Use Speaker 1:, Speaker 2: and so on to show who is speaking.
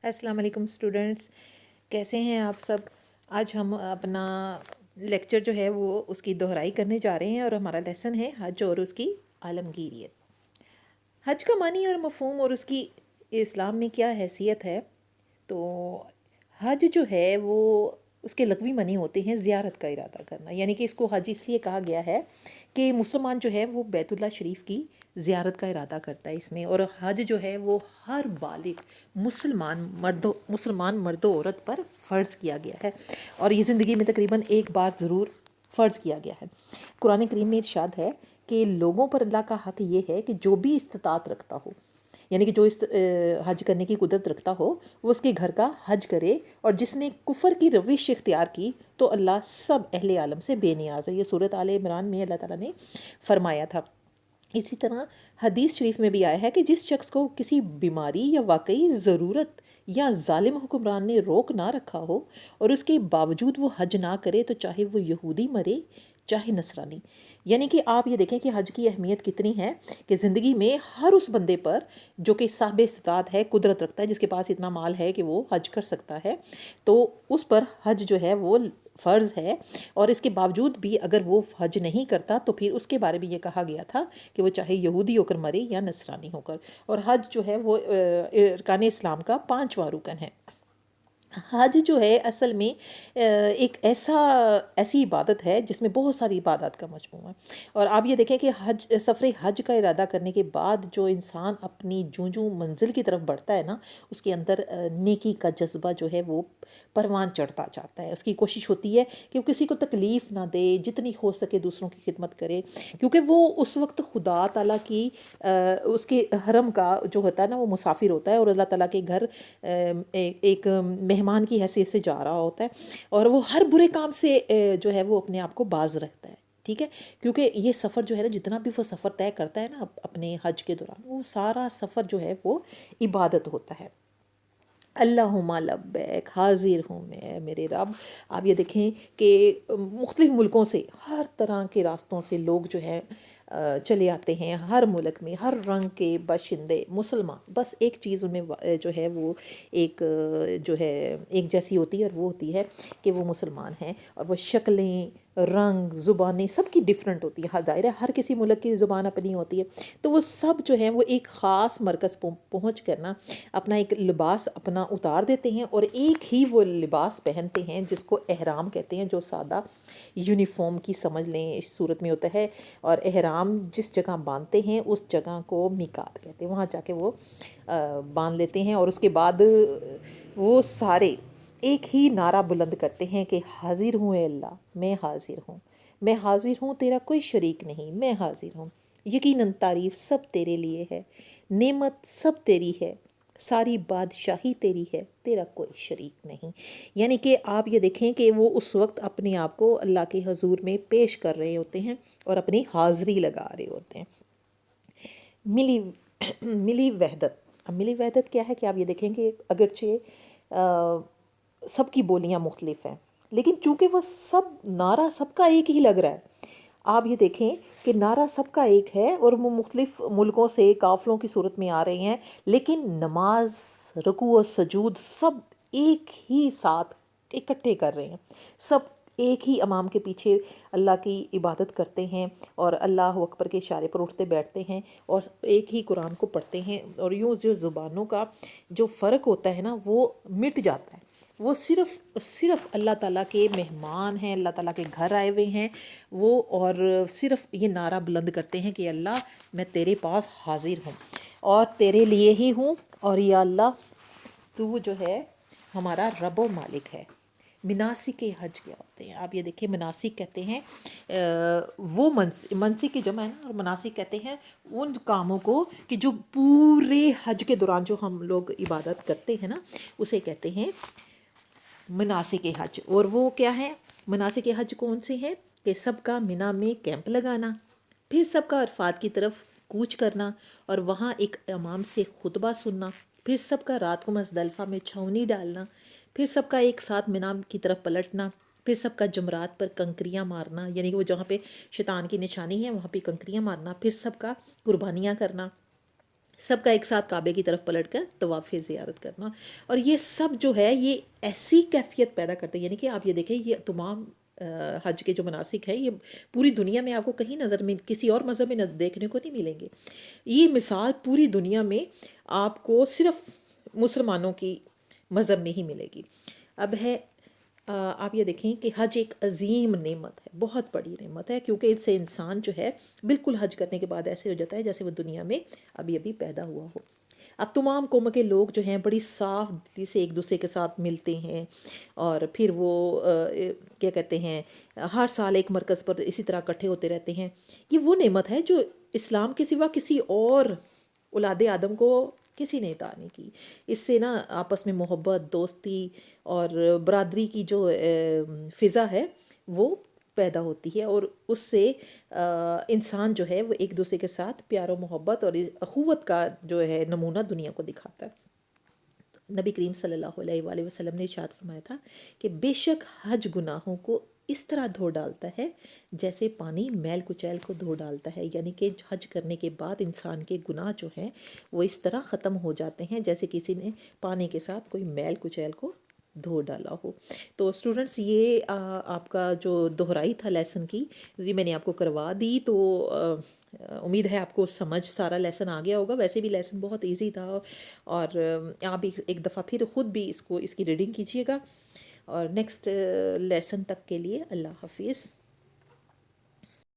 Speaker 1: السلام علیکم اسٹوڈنٹس، کیسے ہیں آپ سب؟ آج ہم اپنا لیکچر جو ہے وہ اس کی دہرائی کرنے جا رہے ہیں اور ہمارا لیسن ہے حج اور اس کی عالمگیریت۔ حج کا معنی اور مفہوم اور اس کی اسلام میں کیا حیثیت ہے؟ تو حج جو ہے وہ اس کے لغوی معنی ہوتے ہیں زیارت کا ارادہ کرنا، یعنی کہ اس کو حج اس لیے کہا گیا ہے کہ مسلمان جو ہے وہ بیت اللہ شریف کی زیارت کا ارادہ کرتا ہے اس میں، اور حج جو ہے وہ ہر بالغ مسلمان مرد و عورت پر فرض کیا گیا ہے، اور یہ زندگی میں تقریباً ایک بار ضرور فرض کیا گیا ہے۔ قرآن کریم میں ارشاد ہے کہ لوگوں پر اللہ کا حق یہ ہے کہ جو بھی استطاعت رکھتا ہو، یعنی کہ جو اس حج کرنے کی قدرت رکھتا ہو وہ اس کے گھر کا حج کرے، اور جس نے کفر کی روش اختیار کی تو اللہ سب اہل عالم سے بے نیاز ہے۔ یہ سورۃ آل عمران میں اللہ تعالیٰ نے فرمایا تھا۔ اسی طرح حدیث شریف میں بھی آیا ہے کہ جس شخص کو کسی بیماری یا واقعی ضرورت یا ظالم حکمران نے روک نہ رکھا ہو اور اس کے باوجود وہ حج نہ کرے، تو چاہے وہ یہودی مرے چاہے نصرانی۔ یعنی کہ آپ یہ دیکھیں کہ حج کی اہمیت کتنی ہے کہ زندگی میں ہر اس بندے پر جو کہ صاحب استطاعت ہے، قدرت رکھتا ہے، جس کے پاس اتنا مال ہے کہ وہ حج کر سکتا ہے، تو اس پر حج جو ہے وہ فرض ہے۔ اور اس کے باوجود بھی اگر وہ حج نہیں کرتا تو پھر اس کے بارے میں یہ کہا گیا تھا کہ وہ چاہے یہودی ہو کر مرے یا نصرانی ہو کر۔ اور حج جو ہے وہ ارکان اسلام کا 5واں رکن ہے۔ حج جو ہے اصل میں ایک ایسی عبادت ہے جس میں بہت ساری عبادات کا مجموعہ ہے، اور آپ یہ دیکھیں کہ سفر حج کا ارادہ کرنے کے بعد جو انسان اپنی جوں منزل کی طرف بڑھتا ہے نا، اس کے اندر نیکی کا جذبہ جو ہے وہ پروان چڑھتا جاتا ہے۔ اس کی کوشش ہوتی ہے کہ وہ کسی کو تکلیف نہ دے، جتنی ہو سکے دوسروں کی خدمت کرے، کیونکہ وہ اس وقت خدا تعالیٰ کی اس کے حرم کا جو ہوتا ہے نا وہ مسافر ہوتا ہے، اور اللہ تعالیٰ کے گھر ایک مہمان کی حیثیت سے جا رہا ہوتا ہے، اور وہ ہر برے کام سے جو ہے وہ اپنے آپ کو باز رکھتا ہے، ٹھیک ہے؟ کیونکہ یہ سفر جو ہے نا، جتنا بھی وہ سفر طے کرتا ہے نا اپنے حج کے دوران، وہ سارا سفر جو ہے وہ عبادت ہوتا ہے۔ اللہم لبیک، حاضر ہوں میں میرے رب۔ آپ یہ دیکھیں کہ مختلف ملکوں سے، ہر طرح کے راستوں سے لوگ جو ہیں چلے آتے ہیں، ہر ملک میں ہر رنگ کے باشندے مسلمان، بس ایک چیز ان میں جو ہے وہ ایک جو ہے ایک جیسی ہوتی ہے، اور وہ ہوتی ہے کہ وہ مسلمان ہیں، اور وہ شکلیں، رنگ، زبانیں سب کی ڈیفرنٹ ہوتی ہیں۔ ظاہر ہے ہر کسی ملک کی زبان اپنی ہوتی ہے، تو وہ سب جو ہیں وہ ایک خاص مرکز پہنچ کر نا اپنا ایک لباس اپنا اتار دیتے ہیں، اور ایک ہی وہ لباس پہنتے ہیں جس کو احرام کہتے ہیں، جو سادہ یونیفارم کی سمجھ لیں اس صورت میں ہوتا ہے۔ اور احرام جس جگہ باندھتے ہیں اس جگہ کو میقات کہتے ہیں، وہاں جا کے وہ باندھ لیتے ہیں، اور اس کے بعد وہ سارے ایک ہی نعرہ بلند کرتے ہیں کہ حاضر ہوں اے اللہ، میں حاضر ہوں، میں حاضر ہوں، تیرا کوئی شریک نہیں، میں حاضر ہوں۔ یقیناً تعریف سب تیرے لیے ہے، نعمت سب تیری ہے، ساری بادشاہی تیری ہے، تیرا کوئی شریک نہیں۔ یعنی کہ آپ یہ دیکھیں کہ وہ اس وقت اپنے آپ کو اللہ کے حضور میں پیش کر رہے ہوتے ہیں اور اپنی حاضری لگا رہے ہوتے ہیں۔ ملی ملی وحدت۔ اب ملی وحدت کیا ہے کہ آپ یہ دیکھیں کہ اگرچہ سب کی بولیاں مختلف ہیں، لیکن چونکہ وہ سب نعرہ سب کا ایک ہی لگ رہا ہے۔ آپ یہ دیکھیں کہ نعرہ سب کا ایک ہے، اور وہ مختلف ملکوں سے قافلوں کی صورت میں آ رہے ہیں، لیکن نماز، رکوع و سجود سب ایک ہی ساتھ اکٹھے کر رہے ہیں، سب ایک ہی امام کے پیچھے اللہ کی عبادت کرتے ہیں، اور اللہ اکبر کے اشارے پر اٹھتے بیٹھتے ہیں، اور ایک ہی قرآن کو پڑھتے ہیں، اور یوں جو زبانوں کا جو فرق ہوتا ہے نا وہ مٹ جاتا ہے۔ وہ صرف اللہ تعالیٰ کے مہمان ہیں، اللہ تعالیٰ کے گھر آئے ہوئے ہیں وہ، اور صرف یہ نعرہ بلند کرتے ہیں کہ اللہ میں تیرے پاس حاضر ہوں اور تیرے لیے ہی ہوں، اور یا اللہ تو جو ہے ہمارا رب و مالک ہے۔ مناسک حج کیا ہوتے ہیں؟ آپ یہ دیکھیں، مناسک کہتے ہیں وہ منسک کی جمع ہے نا، اور مناسک کہتے ہیں ان کاموں کو کہ جو پورے حج کے دوران جو ہم لوگ عبادت کرتے ہیں نا، اسے کہتے ہیں مناسک حج۔ اور وہ کیا ہے مناسک حج؟ کون سے ہیں کہ سب کا منی میں کیمپ لگانا، پھر سب کا عرفات کی طرف کوچ کرنا، اور وہاں ایک امام سے خطبہ سننا، پھر سب کا رات کو مزدلفہ میں چھاؤنی ڈالنا، پھر سب کا ایک ساتھ منی کی طرف پلٹنا، پھر سب کا جمرات پر کنکریاں مارنا، یعنی کہ وہ جہاں پہ شیطان کی نشانی ہے وہاں پہ کنکریاں مارنا، پھر سب کا قربانیاں کرنا، سب کا ایک ساتھ کعبے کی طرف پلٹ کر طواف زیارت کرنا، اور یہ سب جو ہے یہ ایسی کیفیت پیدا کرتے ہیں، یعنی کہ آپ یہ دیکھیں یہ تمام حج کے جو مناسک ہیں یہ پوری دنیا میں آپ کو کہیں نظر میں کسی اور مذہب میں دیکھنے کو نہیں ملیں گے۔ یہ مثال پوری دنیا میں آپ کو صرف مسلمانوں کی مذہب میں ہی ملے گی۔ اب ہے آپ یہ دیکھیں کہ حج ایک عظیم نعمت ہے، بہت بڑی نعمت ہے، کیونکہ اس سے انسان جو ہے بالکل حج کرنے کے بعد ایسے ہو جاتا ہے جیسے وہ دنیا میں ابھی ابھی پیدا ہوا ہو۔ اب تمام قوموں کے لوگ جو ہیں بڑی صاف دلی سے ایک دوسرے کے ساتھ ملتے ہیں، اور پھر وہ کیا کہتے ہیں ہر سال ایک مرکز پر اسی طرح اکٹھے ہوتے رہتے ہیں۔ یہ وہ نعمت ہے جو اسلام کے سوا کسی اور اولاد آدم کو کسی نے عطا نہیں کی۔ اس سے نا آپس میں محبت، دوستی اور برادری کی جو فضا ہے وہ پیدا ہوتی ہے، اور اس سے انسان جو ہے وہ ایک دوسرے کے ساتھ پیار و محبت اور اخوت کا جو ہے نمونہ دنیا کو دکھاتا ہے۔ نبی کریم صلی اللہ علیہ وآلہ وسلم نے ارشاد فرمایا تھا کہ بے شک حج گناہوں کو اس طرح دھو ڈالتا ہے جیسے پانی میل کچیل کو دھو ڈالتا ہے، یعنی کہ حج کرنے کے بعد انسان کے گناہ جو ہیں وہ اس طرح ختم ہو جاتے ہیں جیسے کسی نے پانی کے ساتھ کوئی میل کچیل کو دھو ڈالا ہو۔ تو اسٹوڈنٹس یہ آپ کا جو دہرائی تھا لیسن کی، یہ میں نے آپ کو کروا دی، تو امید ہے آپ کو سمجھ سارا لیسن آ گیا ہوگا۔ ویسے بھی لیسن بہت ایزی تھا، اور آپ ایک دفعہ پھر خود بھی اس کی ریڈنگ کیجیے گا، اور نیکسٹ لیسن تک کے لیے اللہ حافظ۔